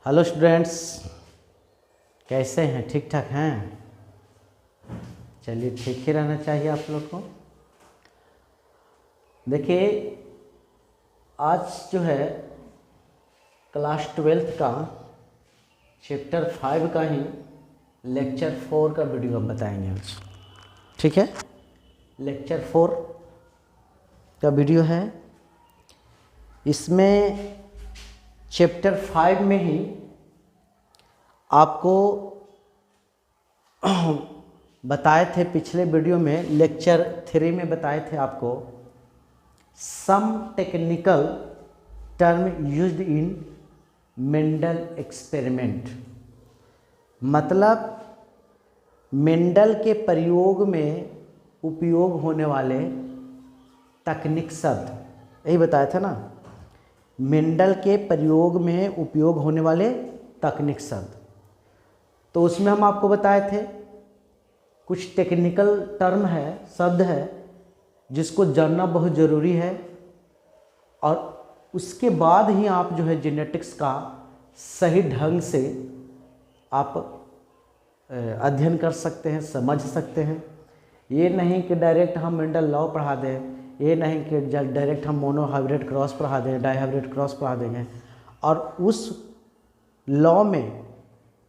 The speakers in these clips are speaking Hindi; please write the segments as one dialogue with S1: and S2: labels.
S1: हेलो स्टूडेंट्स, कैसे हैं? ठीक ठाक हैं? चलिए, ठीक ही रहना चाहिए आप लोग को। देखिए, आज जो है क्लास 12th का चैप्टर 5 का ही लेक्चर 4 का वीडियो हम बताएंगे आज। ठीक है, लेक्चर 4 का वीडियो है। इसमें चैप्टर 5 में ही आपको बताए थे, पिछले वीडियो में लेक्चर 3 में बताए थे आपको some technical term used in Mendel experiment. मतलब मेंडल के प्रयोग में उपयोग होने वाले तकनीक शब्द, यही बताया था ना। मेंडल के प्रयोग में उपयोग होने वाले तकनीक शब्द, तो उसमें हम आपको बताए थे कुछ टेक्निकल टर्म है, शब्द है, जिसको जानना बहुत ज़रूरी है। और उसके बाद ही आप जो है जेनेटिक्स का सही ढंग से आप अध्ययन कर सकते हैं, समझ सकते हैं। ये नहीं कि डायरेक्ट हम मेंडल लॉ पढ़ा दें, ये नहीं कि डायरेक्ट हम मोनो हाइब्रिड क्रॉस पढ़ा दें, डाई हाइब्रिड क्रॉस पढ़ा देंगे और उस लॉ में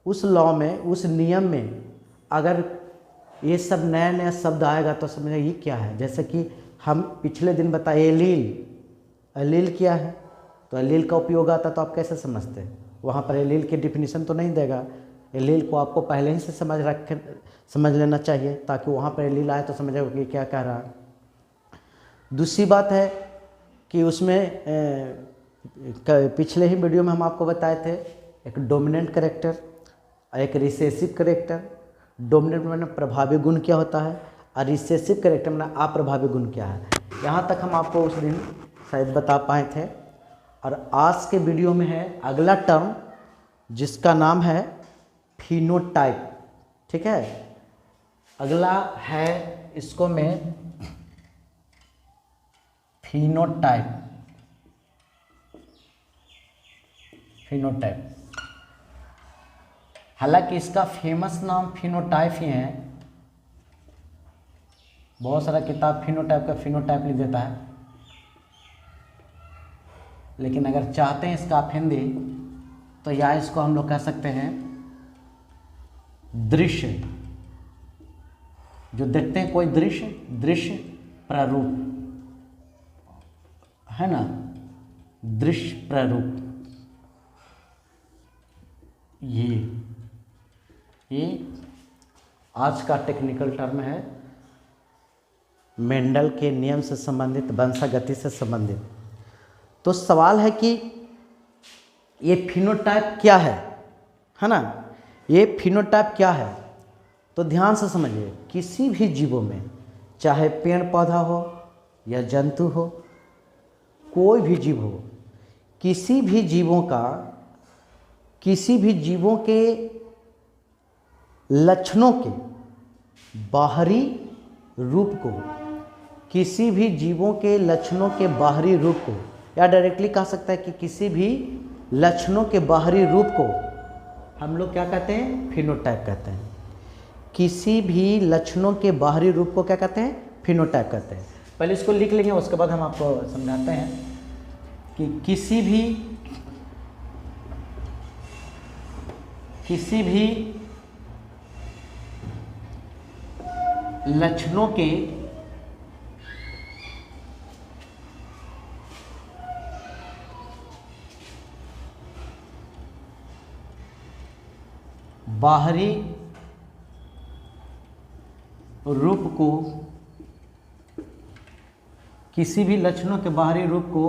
S1: उस नियम में अगर ये सब नया नया शब्द आएगा तो समझे ये क्या है। जैसे कि हम पिछले दिन बताए एलील क्या है, तो एलील का उपयोग आता तो आप कैसे समझते हैं? वहाँ पर एलील की डिफिनीशन तो नहीं देगा। एलील को आपको पहले ही से समझ लेना चाहिए, ताकि वहाँ पर एलील आए तो समझेगा कि क्या कह रहा है। दूसरी बात है कि उसमें पिछले ही वीडियो में हम आपको बताए थे एक डोमिनेंट कैरेक्टर और एक रिसेसिव कैरेक्टर। डोमिनेंट माने प्रभावी गुण क्या होता है और रिसेसिव कैरेक्टर माने अप्रभावी गुण क्या है। यहाँ तक हम आपको उस दिन शायद बता पाए थे। और आज के वीडियो में है अगला टर्म, जिसका नाम है फिनोटाइप। ठीक है, अगला है, इसको मैं फिनोटाइप। हालांकि इसका फेमस नाम फिनोटाइप ही है। बहुत सारा किताब फिनोटाइप लिख देता है, लेकिन अगर चाहते हैं इसका आप हिंदी, तो या इसको हम लोग कह सकते हैं दृश्य। जो देखते हैं कोई दृश्य प्रारूप है ना, दृश्य प्रारूप। ये आज का टेक्निकल टर्म है, मेंडल के नियम से संबंधित, वंशागति से संबंधित। तो सवाल है कि ये फिनोटाइप क्या है ना। ये फिनोटाइप क्या है, तो ध्यान से समझिए। किसी भी जीवों में, चाहे पेड़ पौधा हो या जंतु हो, कोई भी जीव हो, किसी भी जीवों के लक्षणों के बाहरी रूप को, किसी भी जीवों के लक्षणों के बाहरी रूप को, या डायरेक्टली कह सकता है कि किसी भी लक्षणों के बाहरी रूप को हम लोग क्या कहते हैं? फिनोटाइप कहते हैं। किसी भी लक्षणों के बाहरी रूप को क्या कहते हैं? फिनोटाइप कहते हैं। पहले इसको लिख लेंगे, उसके बाद हम आपको समझाते हैं कि किसी भी लक्षणों के बाहरी रूप को, किसी भी लक्षणों के बाहरी रूप को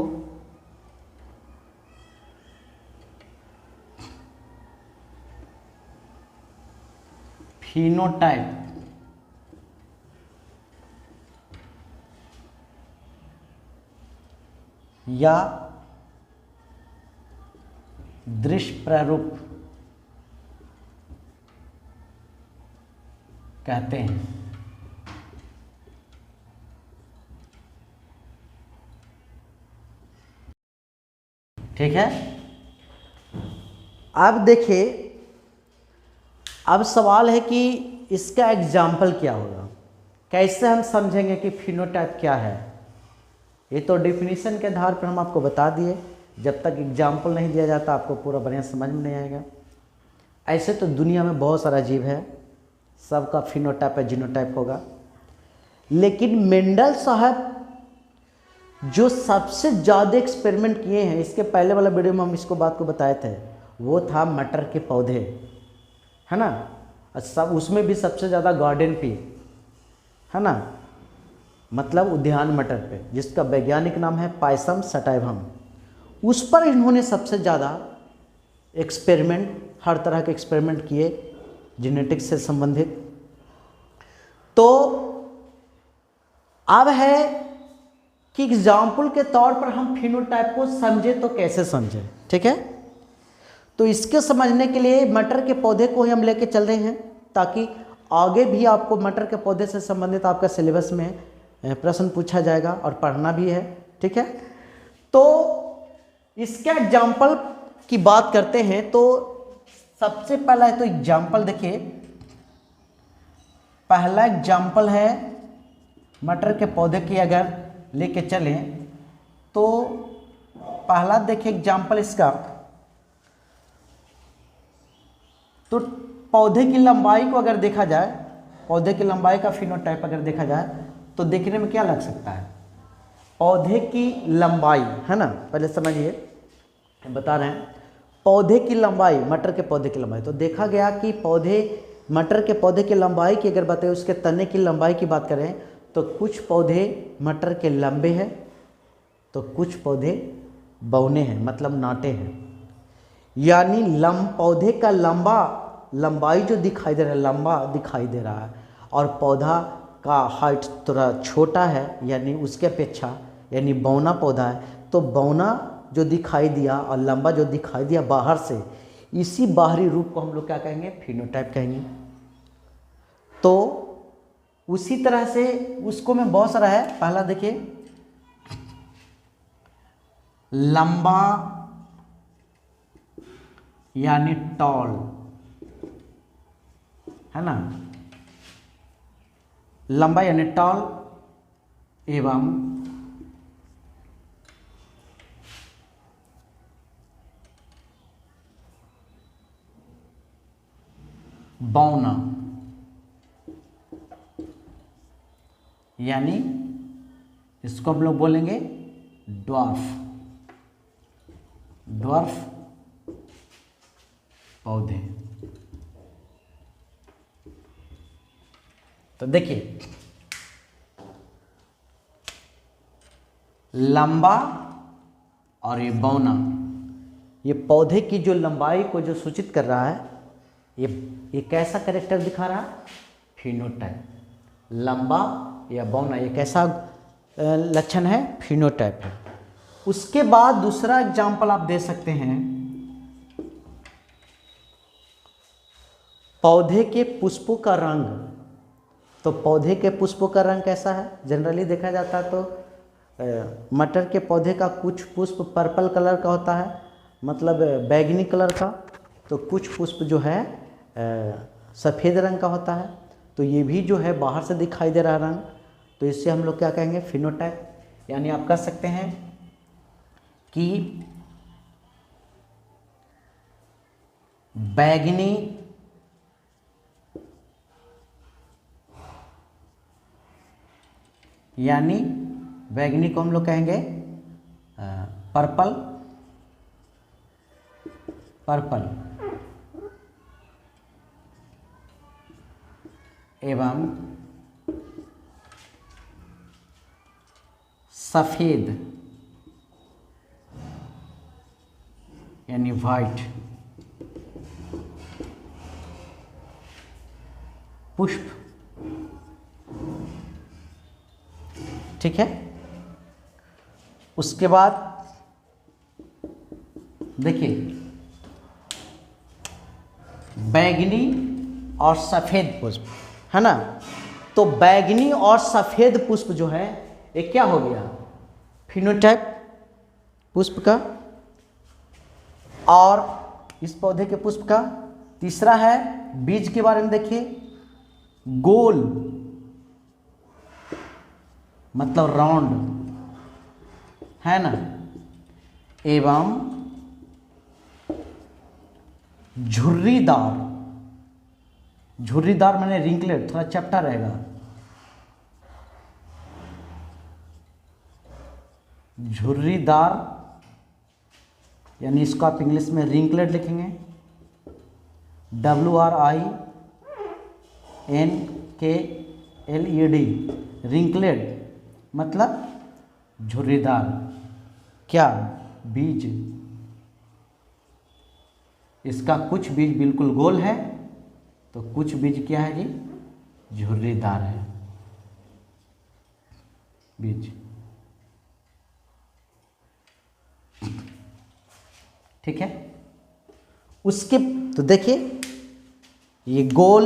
S1: फिनोटाइप या दृश्य प्रारूप कहते हैं। ठीक है, अब देखिए, अब सवाल है कि इसका एग्जाम्पल क्या होगा, कैसे हम समझेंगे कि फिनोटाइप क्या है। ये तो डेफिनेशन के आधार पर हम आपको बता दिए, जब तक एग्जाम्पल नहीं दिया जाता आपको पूरा बढ़िया समझ में नहीं आएगा। ऐसे तो दुनिया में बहुत सारा जीव है, सबका फिनोटाइप या जीनोटाइप होगा, लेकिन मेंडल साहब जो सबसे ज़्यादा एक्सपेरिमेंट किए हैं, इसके पहले वाला वीडियो में हम इसको बात को बताए थे, वो था मटर के पौधे, है ना। सब उसमें भी सबसे ज़्यादा गार्डन पे, है ना, मतलब उद्यान मटर पे, जिसका वैज्ञानिक नाम है पायसम सटाइवम। उस पर इन्होंने सबसे ज़्यादा एक्सपेरिमेंट, हर तरह के एक्सपेरिमेंट किए जेनेटिक्स से संबंधित। तो अब है कि एग्जाम्पल के तौर पर हम फिनोटाइप को समझे तो कैसे समझे, ठीक है। तो इसके समझने के लिए मटर के पौधे को ही हम लेके चल रहे हैं, ताकि आगे भी आपको मटर के पौधे से संबंधित आपका सिलेबस में प्रश्न पूछा जाएगा और पढ़ना भी है, ठीक है। तो इसके एग्जाम्पल की बात करते हैं, तो सबसे पहला है तो एग्जाम्पल देखिए, पहला एग्जाम्पल है मटर के पौधे की अगर लेके चलें तो पहला देखिए एग्जाम्पल इसका, तो पौधे की लंबाई को अगर देखा जाए, पौधे की लंबाई का फिनोटाइप अगर देखा जाए तो देखने में क्या लग सकता है, पौधे की लंबाई, है ना। पहले समझिए, बता रहे हैं पौधे की लंबाई, मटर के पौधे की लंबाई। तो देखा गया कि पौधे, मटर के पौधे की लंबाई की अगर बताएं, उसके तने की लंबाई की बात करें तो कुछ पौधे मटर के लंबे हैं तो कुछ पौधे बौने हैं, मतलब नाटे हैं। यानी पौधे का लंबाई जो दिखाई दे रहा है, लंबा दिखाई दे रहा है, और पौधा का हाइट थोड़ा छोटा है, यानी उसके अपेक्षा, यानी बौना पौधा है, तो बौना जो दिखाई दिया और लंबा जो दिखाई दिया बाहर से, इसी बाहरी रूप को हम लोग क्या कहेंगे, फिनोटाइप कहेंगे। तो उसी तरह से उसको में बहुत सारा है। पहला देखिए, लंबा यानी टॉल, है ना, लंबा यानी टॉल एवं बौना, यानी इसको हम लोग बोलेंगे ड्वार्फ पौधे। तो देखिए, लंबा और ये बौना, ये पौधे की जो लंबाई को जो सूचित कर रहा है, ये कैसा कैरेक्टर दिखा रहा है, फिनोटाइप। लंबा या बौना ये कैसा लक्षण है, फिनोटाइप है। उसके बाद दूसरा एग्जाम्पल आप दे सकते हैं, पौधे के पुष्पों का रंग। तो पौधे के पुष्पों का रंग कैसा है, जनरली देखा जाता है तो मटर के पौधे का कुछ पुष्प पर्पल कलर का होता है, मतलब बैगनी कलर का, तो कुछ पुष्प जो है सफ़ेद रंग का होता है। तो ये भी जो है बाहर से दिखाई दे रहा रंग, तो इससे हम लोग क्या कहेंगे, फिनोटाइप। यानी आप कह सकते हैं कि बैगनी यानी बैगनी को हम लोग कहेंगे पर्पल एवं सफ़ेद यानी वाइट पुष्प, ठीक है। उसके बाद देखिए, बैगनी और सफ़ेद पुष्प, है ना। तो बैगनी और सफ़ेद पुष्प जो है ये क्या हो गया, फिनोटाइप पुष्प का। और इस पौधे के पुष्प का। तीसरा है बीज के बारे में देखिए, गोल मतलब राउंड है ना, एवं झुर्रीदार, झुर्रीदार माने रिंकलेट, थोड़ा चपटा रहेगा, झुर्रीदार यानी इसको आप इंग्लिश में रिंकलेट लिखेंगे, WRINKLED, रिंकलेट मतलब झुर्रीदार। क्या बीज, इसका कुछ बीज बिल्कुल गोल है तो कुछ बीज क्या है जी, झुर्रीदार है बीज। ठीक है, उसके तो देखिए ये गोल,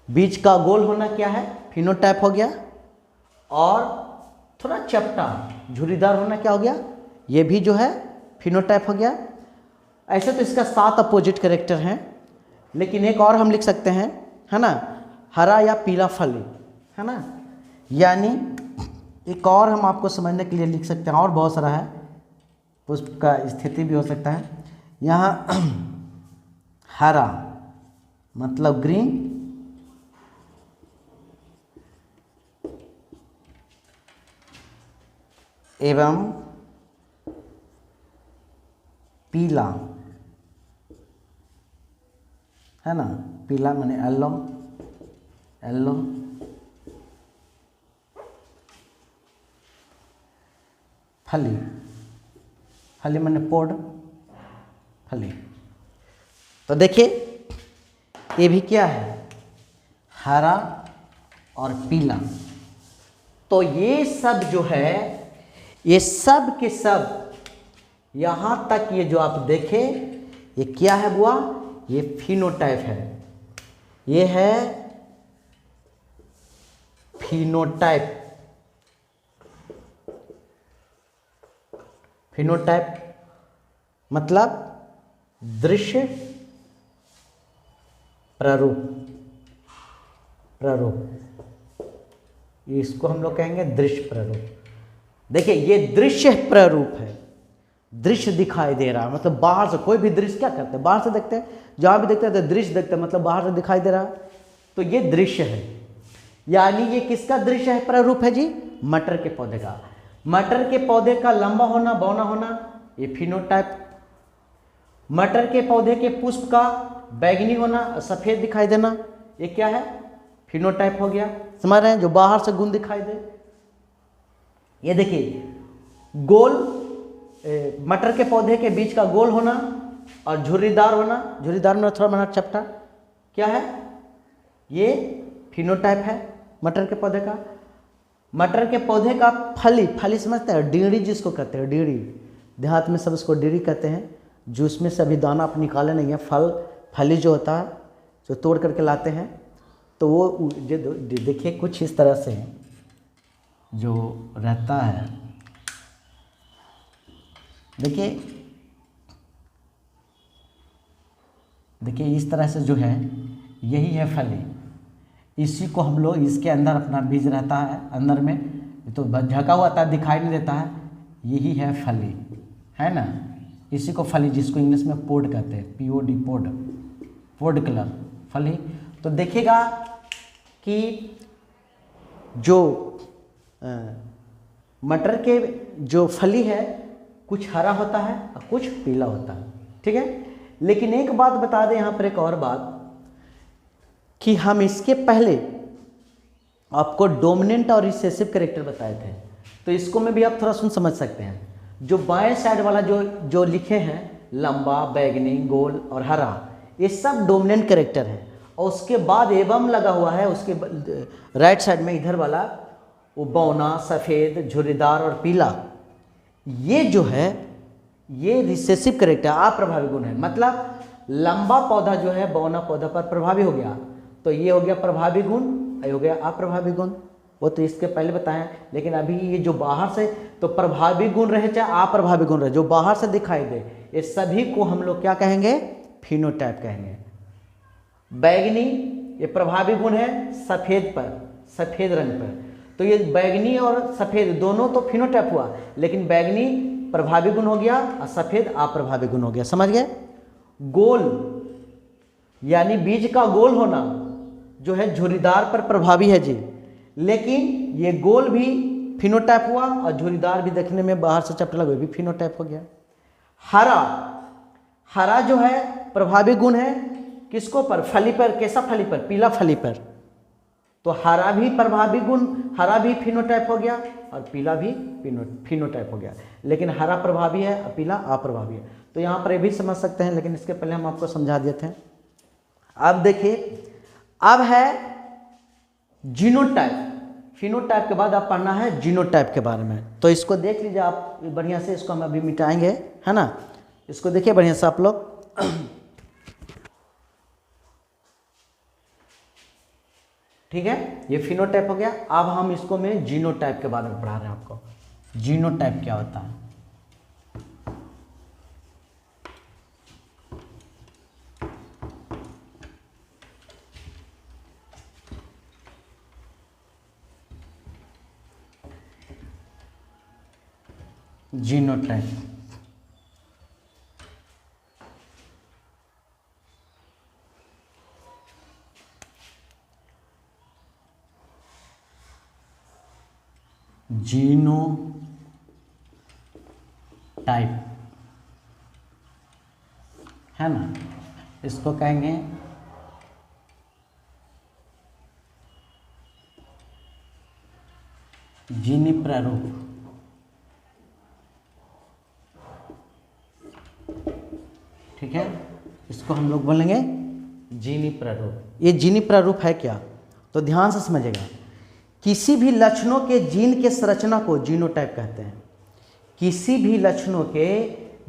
S1: बीज का गोल होना क्या है, फिनोटाइप हो गया, और थोड़ा चपटा झुर्रीदार होना क्या हो गया, ये भी जो है फिनोटाइप हो गया। ऐसे तो इसका 7 अपोजिट कैरेक्टर हैं, लेकिन एक और हम लिख सकते हैं, है ना, हरा या पीला फली, है ना, यानी एक और हम आपको समझने के लिए लिख सकते हैं, और बहुत सारा है, पुष्प का स्थिति भी हो सकता है। यहाँ हरा मतलब ग्रीन, एवं पीला, है ना, पीला माने येलो, येलो, फली, फली माने पोड, फली। तो देखिए ये भी क्या है, हरा और पीला। तो ये सब जो है, ये सब के सब यहाँ तक ये जो आप देखें, ये क्या है बुआ, ये फिनोटाइप है, ये है फिनोटाइप। फिनोटाइप मतलब दृश्य प्रारूप, प्रारूप, इसको हम लोग कहेंगे दृश्य प्रारूप। देखिए ये दृश्य प्रारूप है, दृश्य दिखाई दे रहा है, मतलब बाहर से कोई भी दृश्य क्या करते हैं, बाहर से देखते हैं, जहां भी देखते हैं तो दृश्य देखते हैं, मतलब बाहर से दिखाई दे रहा है, तो ये दृश्य है। यानी ये किसका दृश्य है, प्रारूप है जी, मटर के पौधे का। मटर के पौधे का लंबा होना, बौना होना, ये फिनोटाइप। मटर के पौधे के पुष्प का बैगनी होना, सफेद दिखाई देना, ये क्या है, फिनोटाइप हो गया। समझ रहे हैं, जो बाहर से गुण दिखाई दे। ये देखिए गोल, मटर के पौधे के बीच का गोल होना और झुर्रीदार होना, झुर्रीदार में थोड़ा बना चपटा, क्या है, ये फिनोटाइप है मटर के पौधे का। मटर के पौधे का फली, फली समझते हैं, डीड़ी जिसको कहते हैं, डीड़ी, देहात में सब इसको डीड़ी कहते हैं, जो उसमें से अभी दाना आप निकाले नहीं है, फल, फली जो होता है, जो तोड़ करके लाते हैं, तो वो देखिए कुछ इस तरह से जो रहता है। देखिए देखिए इस तरह से जो है, यही है फली, इसी को हम लोग, इसके अंदर अपना बीज रहता है, अंदर में तो ढका हुआ था, दिखाई नहीं देता है, यही है फली, है ना, इसी को फली, जिसको इंग्लिश में पोड कहते हैं, POD, पोड, पोड कलर, फली। तो देखिएगा कि जो मटर के जो फली है, कुछ हरा होता है और कुछ पीला होता है, ठीक है। लेकिन एक बात बता दें यहाँ पर, एक और बात, कि हम इसके पहले आपको डोमिनेंट और रिसेसिव कैरेक्टर बताए थे, तो इसको में भी आप थोड़ा सुन समझ सकते हैं। जो बाएं साइड वाला जो लिखे हैं, लंबा, बैगनी, गोल और हरा, ये सब डोमिनेंट कैरेक्टर है, और उसके बाद एवं लगा हुआ है, उसके राइट साइड में इधर वाला वो बौना, सफ़ेद, झुर्रीदार और पीला, ये जो है ये रिसेसिव कैरेक्टर, अप्रभावी गुण है। मतलब लंबा पौधा जो है बौना पौधा पर प्रभावी हो गया, तो ये हो गया प्रभावी गुण, ये हो गया अप्रभावी गुण। वो तो इसके पहले बताएं, लेकिन अभी ये जो बाहर से तो प्रभावी गुण रहे चाहे अप्रभावी गुण रहे, जो बाहर से दिखाई दे, ये सभी को हम लोग क्या कहेंगे, फिनोटाइप कहेंगे। बैगनी ये प्रभावी गुण है सफ़ेद पर, सफ़ेद रंग पर, तो ये बैगनी और सफ़ेद दोनों तो फिनोटाइप हुआ, लेकिन बैगनी प्रभावी गुण हो गया और सफ़ेद अप्रभावी गुण हो गया। समझ गए। गोल यानी बीज का गोल होना जो है झुर्रीदार पर प्रभावी है जी, लेकिन ये गोल भी फिनोटाइप हुआ और झुर्रीदार भी देखने में बाहर से चपटा लगे भी फिनोटाइप हो गया। हरा, हरा जो है प्रभावी गुण है किसको पर, फली पर, कैसा फली पर, पीला फली पर, तो हरा भी प्रभावी गुण, हरा भी फिनोटाइप हो गया और पीला भी फिनोटाइप हो गया, लेकिन हरा प्रभावी है और पीला अप्रभावी है। तो यहाँ पर ये भी समझ सकते हैं, लेकिन इसके पहले हम आपको समझा दिए थे। अब देखिए, अब है जीनोटाइप। फिनोटाइप के बाद आप पढ़ना है जीनोटाइप के बारे में, तो इसको देख लीजिए आप बढ़िया से, इसको हम अभी मिटाएंगे, है ना। इसको देखिए बढ़िया से आप लोग। ठीक है, ये फिनोटाइप हो गया। अब हम इसको में जीनोटाइप के बारे में पढ़ा रहे हैं आपको। जीनोटाइप क्या होता है? जीनोटाइप जीनोटाइप है ना, इसको कहेंगे जीनी प्रारूप। ठीक है, इसको हम लोग बोलेंगे जीनी प्रारूप। ये जीनी प्रारूप है क्या, तो ध्यान से समझिएगा। किसी भी लक्षणों के जीन के संरचना को जीनोटाइप कहते हैं। किसी भी लक्षणों के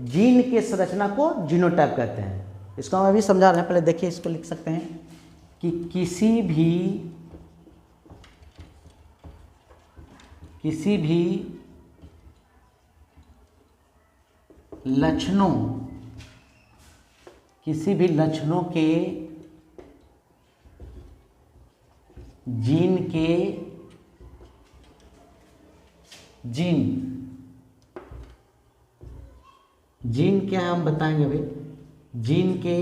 S1: जीन के संरचना को जीनोटाइप कहते हैं। इसको हम अभी समझा रहे हैं, पहले देखिए, इसको लिख सकते हैं कि किसी भी लक्षणों के जीन क्या हम बताएंगे अभी, जीन के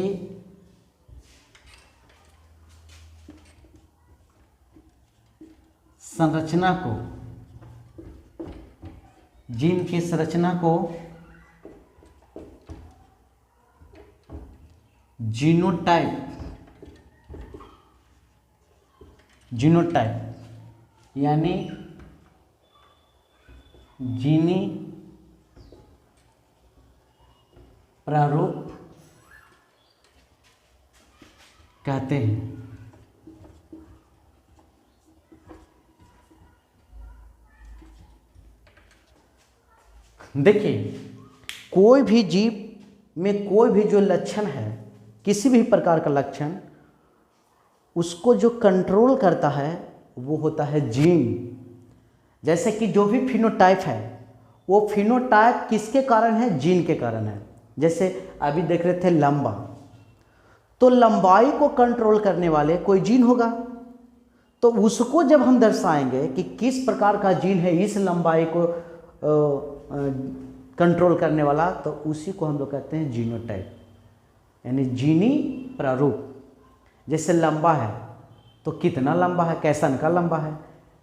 S1: संरचना को जीनोटाइप यानी जीनी प्रारूप कहते हैं। देखिए, कोई भी जीव में कोई भी जो लक्षण है, किसी भी प्रकार का लक्षण, उसको जो कंट्रोल करता है वो होता है जीन। जैसे कि जो भी फिनोटाइप है, वो फिनोटाइप किसके कारण है, जीन के कारण है। जैसे अभी देख रहे थे लंबा, तो लंबाई को कंट्रोल करने वाले कोई जीन होगा, तो उसको जब हम दर्शाएंगे कि किस प्रकार का जीन है इस लंबाई को कंट्रोल करने वाला, तो उसी को हम लोग कहते हैं जीनोटाइप, यानी जीनी प्रारूप। जैसे लंबा है तो कितना लंबा है, कैसन का लंबा है।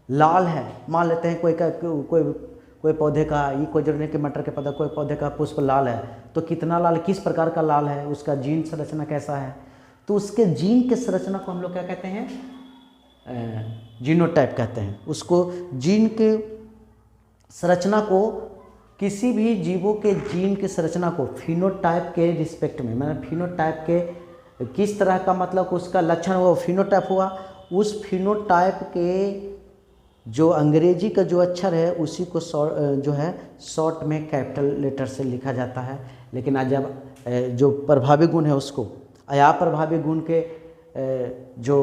S1: लाल है, मान लेते हैं कोई पौधे का, ये कोई जरूरी के मटर के पौधा, कोई पौधे का पुष्प लाल है, तो कितना लाल, किस प्रकार का लाल है, उसका जीन संरचना कैसा है, तो उसके जीन के संरचना को हम लोग क्या कहते हैं, जीनोटाइप कहते हैं। उसको जीन के संरचना को, किसी भी जीवों के जीन की संरचना को फिनोटाइप के रिस्पेक्ट में, मैंने फिनोटाइप के किस तरह का, मतलब उसका लक्षण वो फिनोटाइप हुआ, उस फिनोटाइप के जो अंग्रेजी का जो अक्षर है उसी को जो है शॉर्ट में कैपिटल लेटर से लिखा जाता है। लेकिन आज जब जो प्रभावी गुण है उसको अप्रभावी गुण के जो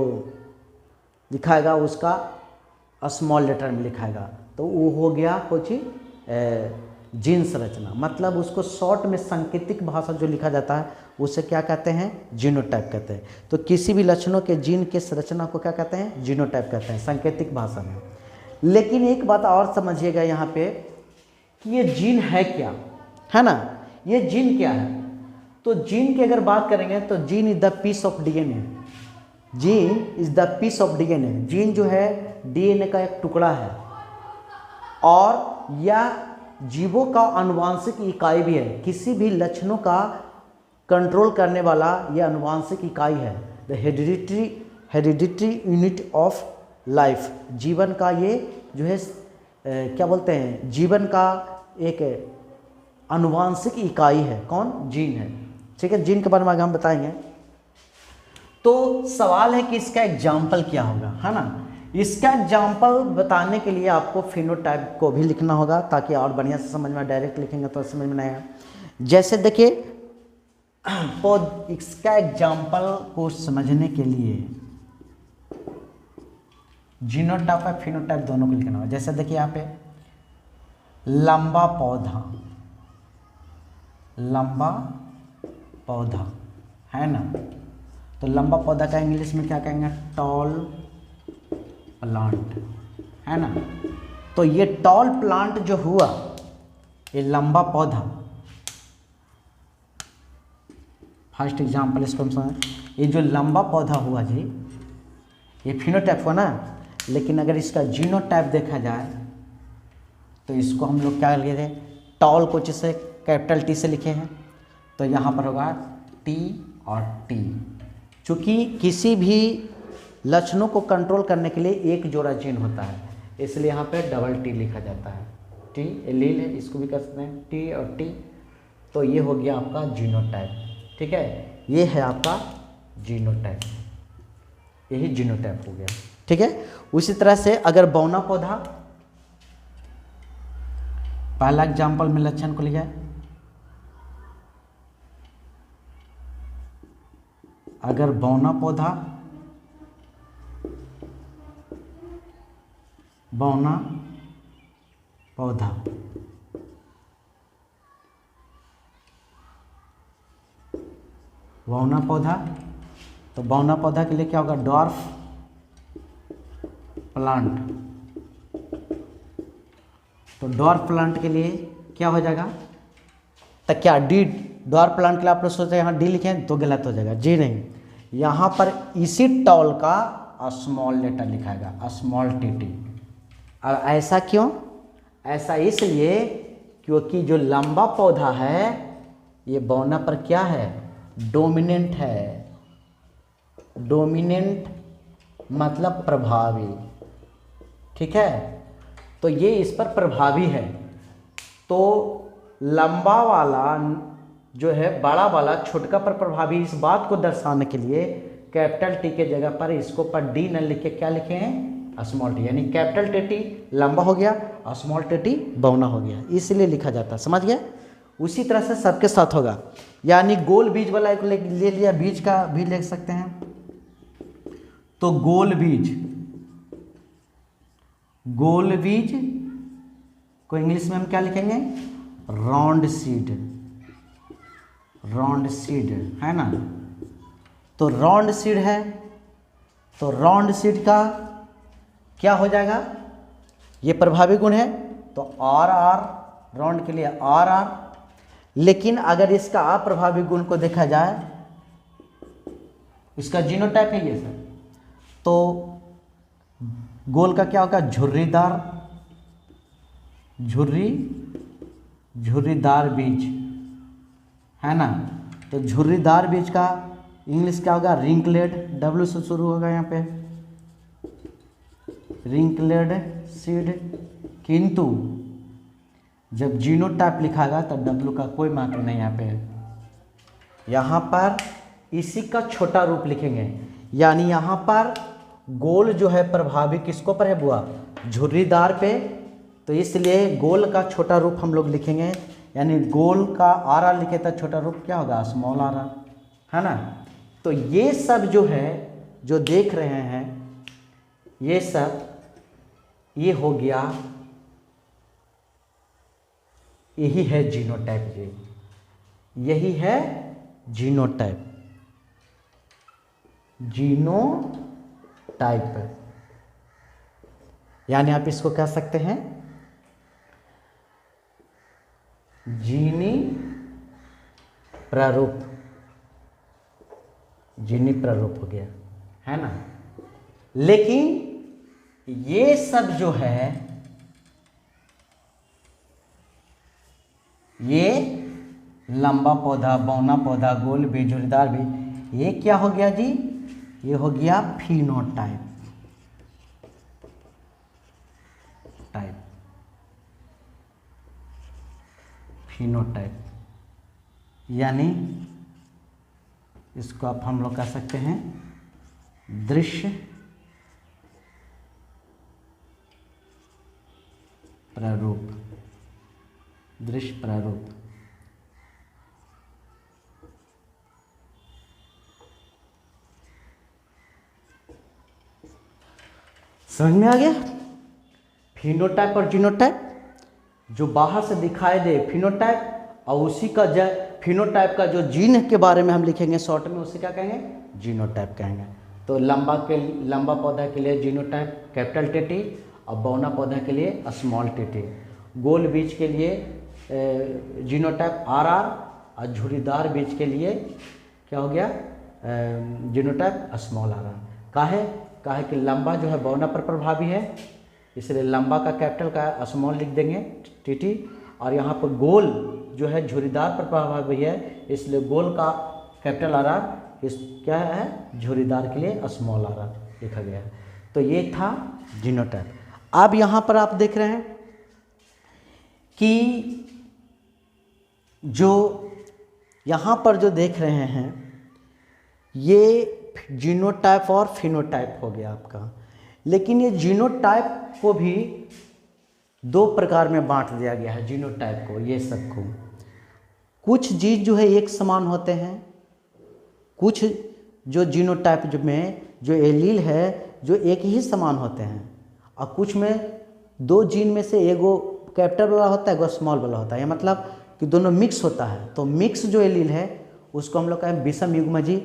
S1: दिखाएगा उसका स्मॉल लेटर में लिखाएगा, तो वो हो गया कुछ जीन संरचना। मतलब उसको शॉर्ट में सांकेतिक भाषा जो लिखा जाता है उसे क्या कहते हैं, जीनोटाइप कहते हैं। तो किसी भी लक्षणों के जीन के संरचना को क्या कहते हैं, जीनोटाइप कहते हैं सांकेतिक भाषा में। लेकिन एक बात और समझिएगा यहाँ पे कि ये जीन है क्या, है ना, ये जीन क्या है। तो जीन की अगर बात करेंगे तो gene is the piece of DNA. Gene is the piece of DNA. Gene जो है डीएनए का एक टुकड़ा है और यह जीवों का आनुवांशिक इकाई भी है। किसी भी लक्षणों का कंट्रोल करने वाला यह आनुवांशिक इकाई है। The hereditary unit of life. जीवन का ये जो है क्या बोलते हैं, जीवन का एक आनुवांशिक इकाई है। कौन, जीन है। ठीक है, जीन के बारे में आगे हम बताएंगे। तो सवाल है कि इसका एग्जाम्पल क्या होगा, है ना। इसका एग्जाम्पल बताने के लिए आपको फिनोटाइप को भी लिखना होगा ताकि और बढ़िया से समझ में, डायरेक्ट लिखेंगे तो समझ में नहीं आएगा। जैसे देखिए इसका एग्जाम्पल को समझने के लिए जीनोटाइप और फिनोटाइप दोनों को लिखना होगा। जैसे देखिए यहाँ पे लंबा पौधा, लंबा पौधा है ना, तो लंबा पौधा का इंग्लिश में क्या कहेंगे, टॉल प्लांट, है ना। तो ये टॉल प्लांट जो हुआ, ये लंबा पौधा, फर्स्ट एग्जांपल इसको हम समझ, ये जो लंबा पौधा हुआ जी, ये फिनोटाइप हुआ ना। लेकिन अगर इसका जीनोटाइप देखा जाए तो इसको हम लोग क्या लिखे थे, टॉल को जिसे कैपिटल टी से लिखे हैं, तो यहाँ पर होगा टी और टी। चूँकि किसी भी लक्षणों को कंट्रोल करने के लिए एक जोड़ा जीन होता है, इसलिए यहाँ पे डबल टी लिखा जाता है। टी एलील है, इसको भी कह सकते हैं टी और टी। तो ये हो गया आपका जीनोटाइप। ठीक है, ये है आपका जीनोटाइप, यही जीनोटाइप हो गया। ठीक है, उसी तरह से अगर बौना पौधा, पहला एग्जाम्पल में लक्षण को लिया, अगर बौना पौधा, बौना पौधा बौना पौधा, तो बौना पौधा के लिए क्या होगा, डॉर्फ प्लांट। तो डॉर्फ प्लांट के लिए क्या हो जाएगा, तो क्या डी, डॉर्फ प्लांट के लिए आप लोग सोचते हैं यहाँ डी लिखें तो गलत हो जाएगा, जी नहीं, यहाँ पर इसी टॉल का स्मॉल लेटर लिखाएगा, स्मॉल टी टी। और ऐसा क्यों, ऐसा इसलिए क्योंकि जो लंबा पौधा है ये बौना पर क्या है, डोमिनेंट है। डोमिनेंट मतलब प्रभावी, ठीक है, तो ये इस पर प्रभावी है। तो लंबा वाला जो है, बड़ा वाला छोटका पर प्रभावी, इस बात को दर्शाने के लिए कैपिटल टी के जगह पर इसको पर डी न लिख के क्या लिखे हैं, स्मॉल टी, यानी कैपिटल टी टी लंबा हो गया और स्मॉल टी टी बौना हो गया, इसलिए लिखा जाता है। समझ गया। उसी तरह से सबके साथ होगा, यानी गोल बीज वाला एक ले लिया, बीज का भी लिख सकते हैं। तो गोल बीज, गोल बीज को इंग्लिश में हम क्या लिखेंगे, राउंड सीड, राउंड सीड, है ना। तो राउंड सीड है, तो राउंड सीड का क्या हो जाएगा, ये प्रभावी गुण है, तो आर आर, राउंड के लिए आर आर। लेकिन अगर इसका अप्रभावी गुण को देखा जाए, इसका जीनोटाइप है ये सर, तो गोल का क्या होगा, झुर्रीदार, झुर्रीदार बीज, है ना। तो झुर्रीदार बीज का इंग्लिश क्या होगा, रिंकलेड, डब्ल्यू से शुरू होगा यहाँ पे, रिंकलेड सीड। किंतु जब जीनोटाइप लिखागा तो डब्ल्यू का कोई महत्व नहीं यहाँ पे। यहाँ पर इसी का छोटा रूप लिखेंगे, यानी यहाँ पर गोल जो है प्रभावी किसको पर है बुआ, झुर्रीदार पे, तो इसलिए गोल का छोटा रूप हम लोग लिखेंगे, यानी गोल का आर आर लिखे तो छोटा रूप क्या होगा, स्मॉल आर आर, है ना। तो ये सब जो है, जो देख रहे हैं, ये सब ये हो गया, यही है जीनोटाइप जी, यही है जीनोटाइप। जीनोटाइप यानी आप इसको कह सकते हैं जीनी प्रारूप, जीनी प्रारूप हो गया, है ना। लेकिन ये सब जो है, ये लंबा पौधा, बौना पौधा, गोल भी, झुर्रीदार भी, ये क्या हो गया जी, ये हो गया फिनोटाइप। फिनोटाइप यानी इसको आप हम लोग कह सकते हैं दृश्य प्रारूप, दृश्य प्रारूप। समझ में आ गया। फिनोटाइप और जीनोटाइप, जो बाहर से दिखाई दे फिनोटाइप, और उसी का फिनोटाइप का जो जीन के बारे में हम लिखेंगे शॉर्ट में, उसे क्या कहेंगे, जीनोटाइप कहेंगे। तो लंबा पौधा के लिए जीनोटाइप कैपिटल टीटी, और बौना पौधा के लिए स्मॉल टीटी। गोल बीज के लिए जीनोटाइप आरआर, और झुर्रीदार बीज के लिए क्या हो गया, जीनोटाइप स्मॉल आरआर। काहे कि लंबा जो है बौना पर प्रभावी है, इसलिए लंबा का कैपिटल का स्मॉल लिख देंगे टीटी, और यहाँ पर गोल जो है झुर्रीदार पर प्रभावी है, इसलिए गोल का कैपिटल आरआर, इस क्या है, झुर्रीदार के लिए स्मॉल आरआर लिखा गया है। तो ये था जीनोटाइप। अब यहाँ पर आप देख रहे हैं कि जो यहाँ पर जो देख रहे हैं, ये जीनोटाइप और फिनोटाइप हो गया आपका। लेकिन ये जीनोटाइप को भी दो प्रकार में बांट दिया गया है, जीनोटाइप को, ये सबको। कुछ जीन जो है एक समान होते हैं, कुछ जो जीनोटाइप में जो एलील है जो एक ही समान होते हैं, और कुछ में दो जीन में से एगो कैपिटल वाला होता है, एगो स्मॉल वाला होता है, मतलब कि दोनों मिक्स होता है। तो मिक्स जो एलील है उसको हम लोग कहें विषम युग्मजी,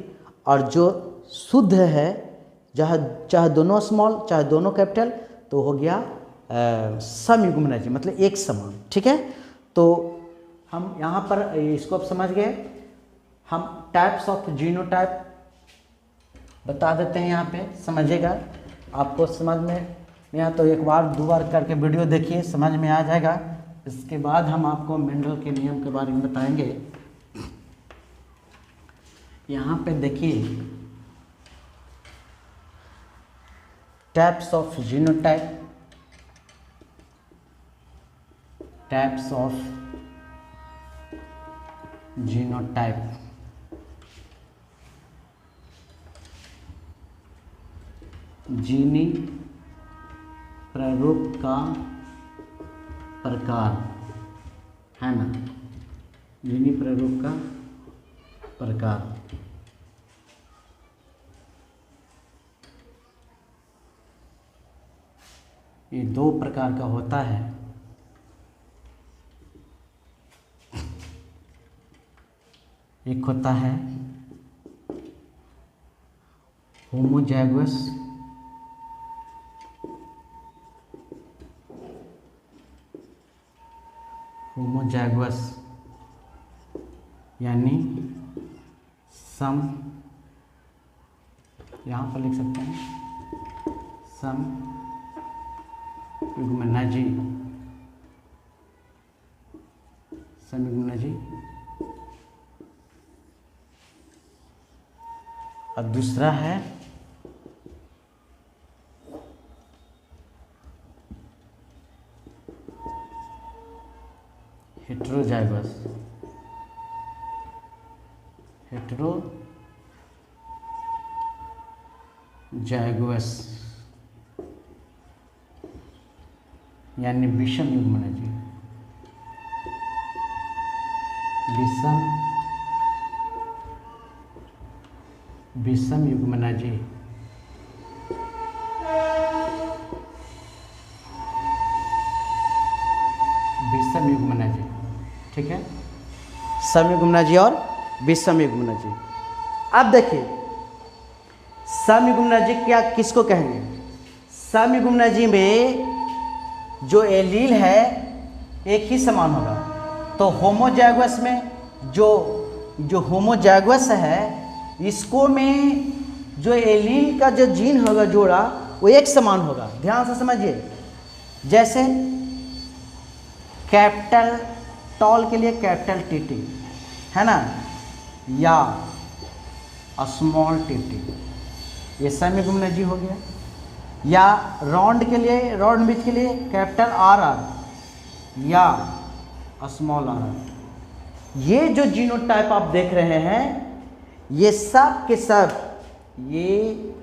S1: और जो शुद्ध है, चाहे दोनों स्मॉल चाहे दोनों कैपिटल, तो हो गया समयुग्मनज, मतलब एक समान। ठीक है, तो हम यहाँ पर इसको अब समझ गए। हम टाइप्स ऑफ जीनोटाइप बता देते हैं, यहाँ पे समझिएगा। आपको समझ में नहीं तो एक बार दो बार करके वीडियो देखिए, समझ में आ जाएगा। इसके बाद हम आपको मेंडल के नियम के बारे में बताएंगे। यहाँ पे देखिए types of genotype, types of genotype. जीनी प्रारूप का प्रकार, है ना, जीनी प्रारूप का प्रकार। ये दो प्रकार का होता है। एक होता है होमोजाइगस, होमोजाइगस यानी सम, यहाँ पर लिख सकते हैं सम युग्मनजी, समयुग्मनजी। और दूसरा है हेटेरोजाइगस, हेटेरोजाइगस यानी विषम युग्मनजी, विषम युग्मनजी। समयुग्मनजी और विषमयुग्मनजी। अब देखिए समयुग्मनजी क्या किसको कहेंगे? समयुग्मनजी में जो एलील है एक ही समान होगा। तो होमोजाइगस में जो होमोजाइगस है इसको में जो एलील का जो जीन होगा जोड़ा वो एक समान होगा। ध्यान से समझिए, जैसे कैपिटल टॉल के लिए कैपिटल टीटी है ना, या स्मॉल टीटी, ये समयुग्मनजी हो गया। या राउंड के लिए, राउंड बीच के लिए कैपिटल आर आर या स्मॉल आर आर। ये जो जीनोटाइप आप देख रहे हैं ये सब के सब ये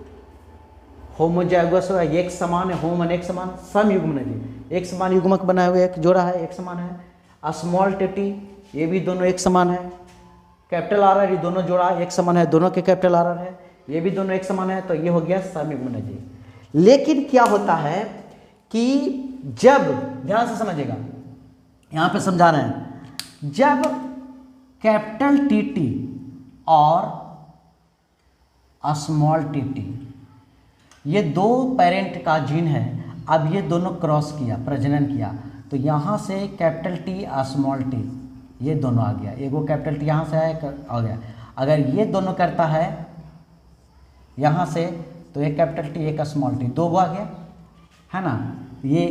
S1: होमोजाइगस है, एक समान है, होमन एक समान, समयुग्मनजी एक समान युग्मक बनाए हुए एक जोड़ा है, एक समान है। स्मॉल टीटी ये भी दोनों एक समान है। कैपिटल आर आर ये दोनों जोड़ा एक समान है, दोनों के कैपिटल आर आर है, ये भी दोनों एक समान है। तो ये हो गया समयुग्मनजी। लेकिन क्या होता है कि जब, ध्यान से समझिएगा, यहाँ पे समझा रहे हैं, जब कैपिटल टीटी और स्मॉल टीटी ये दो पेरेंट का जीन है, अब ये दोनों क्रॉस किया, प्रजनन किया, तो यहाँ से कैपिटल टी स्मॉल टी ये दोनों आ गया। एगो कैपिटल टी यहाँ से आ गया। अगर ये दोनों करता है यहाँ से तो एक कैपिटल टी एक स्मॉल टी, दो आ गया है ना। ये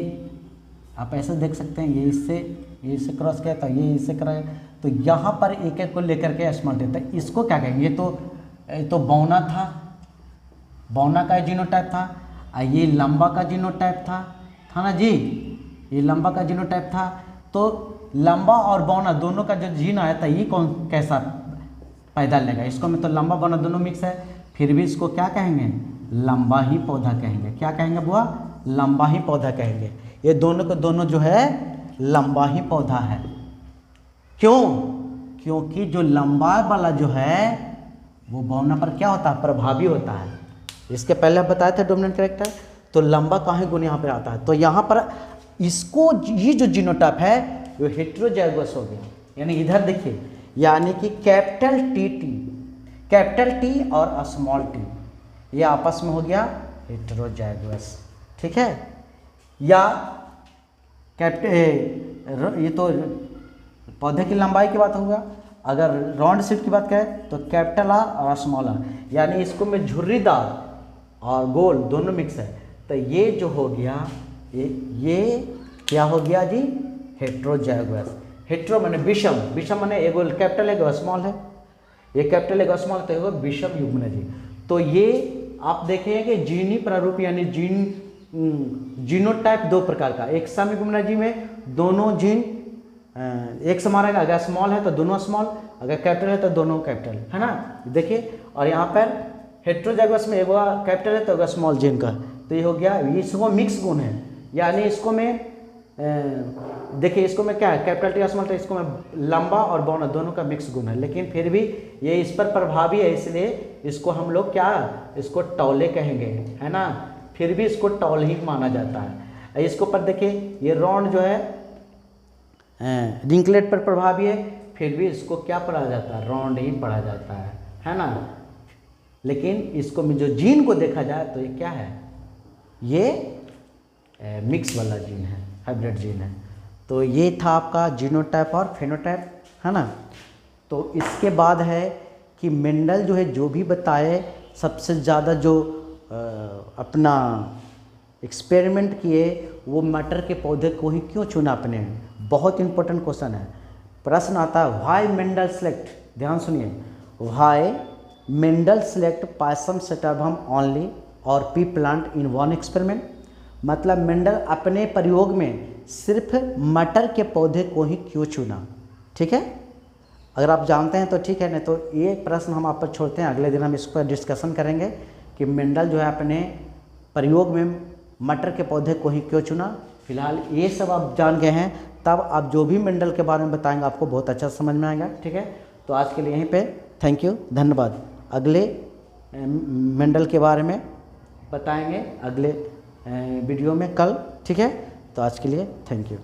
S1: आप ऐसे देख सकते हैं, ये इससे क्रॉस किया तो ये इससे क्रॉस, तो यहाँ पर एक एक को लेकर के स्मॉल टी। तो इसको क्या कहेंगे? ये तो बौना था, बौना का जीनोटाइप था, और ये लंबा का जीनोटाइप था ना जी, ये लंबा का जीनोटाइप था। तो लंबा और बौना दोनों का जो जीन आया था ये कौन कैसा पैदा लेगा? इसको में तो लंबा बौना दोनों मिक्स है, फिर भी इसको क्या कहेंगे? लंबा ही पौधा कहेंगे। क्या कहेंगे बुआ? लंबा ही पौधा कहेंगे। ये दोनों को दोनों जो है लंबा ही पौधा है। क्यों? क्योंकि जो लंबा वाला जो है वो बौना पर क्या होता है? प्रभावी होता है। इसके पहले आप बताए थे डोमिनेंट कैरेक्टर, तो लंबा काहे गुण यहाँ पर आता है? तो यहाँ पर इसको ये जो जीनोटाइप है वो हेटेरोजाइगस हो गया। यानी इधर देखिए, यानी कि कैपिटल टी और स्मॉल टी ये आपस में हो गया हेटेरोजाइगस, ठीक है। या ये तो पौधे की लंबाई की बात होगा। अगर राउंड शेप की बात करें तो कैपिटल आर और स्मॉल आर, यानी इसको में झुर्रीदार और गोल दोनों मिक्स है। तो ये जो हो गया ये क्या हो गया जी? हेटेरोजाइगस। हेटेरो माने विषम, विषम माने एगो कैपिटल एगो स्मॉल है, ये कैपिटल एगो स्मॉल तो एगो विषम युग्मनजी। तो ये आप देखेंगे कि जीनी प्रारूप यानी जीनोटाइप दो प्रकार का, एक समयुग्मनजी में दोनों जीन एक समान रहेगा। अगर स्मॉल है तो दोनों स्मॉल, अगर कैपिटल है तो दोनों कैपिटल, है ना। देखिए, और यहाँ पर हेटेरोजाइगस में एगो कैपिटल है तो एगो स्मॉल जीन का, तो ये हो गया, इसको मिक्स गुण है। यानी इसको में देखिए, इसको में क्या है? कैपिटल टी स्मॉल, तो इसको में लंबा और बौना दोनों का मिक्स गुण है। लेकिन फिर भी ये इस पर प्रभावी है, इसलिए इसको हम लोग क्या, इसको टॉले कहेंगे, है ना। फिर भी इसको टॉल ही माना जाता है। इसको पर देखिए, ये राउंड जो है रिंकलेट पर प्रभावी है, फिर भी इसको क्या पढ़ा जाता है? राउंड ही पढ़ा जाता है ना। लेकिन इसको में जो जीन को देखा जाए तो ये क्या है? ये मिक्स वाला जीन है, हाइब्रिड जीन है। तो ये था आपका जीनोटाइप और फेनोटाइप, है ना। तो इसके बाद है कि मेंडल जो है जो भी बताए, सबसे ज़्यादा जो अपना एक्सपेरिमेंट किए वो मटर के पौधे को ही क्यों चुना अपने? बहुत इंपॉर्टेंट क्वेश्चन है। प्रश्न आता है व्हाई मेंडल सेलेक्ट, ध्यान सुनिए, why Mendel select Pisum sativum only और pea plant in one experiment. मतलब मेंडल अपने प्रयोग में सिर्फ मटर के पौधे को ही क्यों चुना? ठीक है, अगर आप जानते हैं तो ठीक है, नहीं तो ये प्रश्न हम आप पर छोड़ते हैं। अगले दिन हम इस पर डिस्कशन करेंगे कि मेंडल जो है अपने प्रयोग में मटर के पौधे को ही क्यों चुना। फिलहाल ये सब आप जान गए हैं, तब आप जो भी मेंडल के बारे में बताएंगे आपको बहुत अच्छा समझ में आएगा। ठीक है, तो आज के लिए यहीं पे थैंक यू, धन्यवाद। अगले मेंडल के बारे में बताएंगे अगले वीडियो में कल। ठीक है, तो आज के लिए थैंक यू।